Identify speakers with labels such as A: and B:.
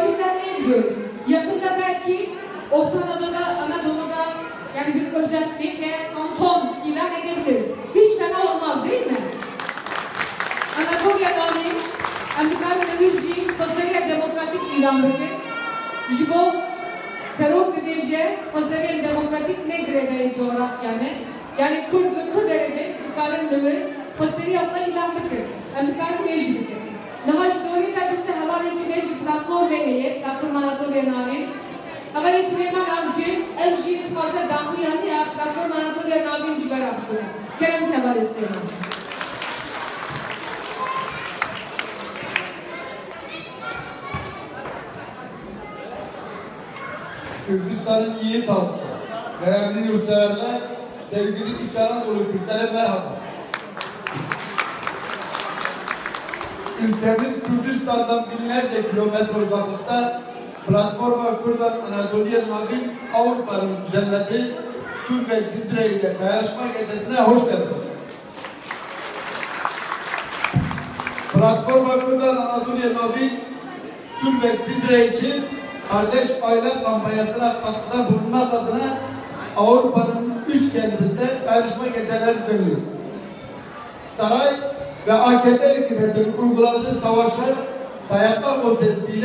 A: örgütlenmeye gidiyoruz. Yakında belki Orta Anadolu'da yani bir özellik ve kanton ilan edebiliriz. Hiç fena olmaz değil mi? Anatolia Nami, Andikar Nevirji, Pasarya Demokratik ilan bekir. Jibo, Serok Gıdeje, Pasarya Demokratik Negre'de coğrafyanı. Yani Kırderede, Dikarın Nevir, Pasarya ilan bekir. Andikar Mecli bekir. Nahaj doğru da bize havale ki mecli platformeye, platform Anatolia Nami. Havale Süleyman Avcı, evci fazla dahil yani ya, platform Anatolia Nami'nin cigar afkına. Kerem Kemal Süleyman.
B: Kürdistan'ın yiğit halkı, değerli yurtseverler, sevgili İç Anadolu Kürtlere merhaba. Ülkemiz Kürdistan'dan binlerce kilometre uzaklıkta Platforma Kürdan Anadolu'ya Navin Avrupa'nın düzenlediği Sur ve Cizre ile dayanışma gecesine hoş geldiniz. Platforma Kürdan Anadolu'ya Navin Sur ve Cizre için kardeş aile kampanyasına katkıda bulunmak adına Avrupa'nın 3 kentinde dayanışma geceleri düzenliyor. Saray ve AKP hükümetinin uyguladığı savaşa dayanma konseptiyle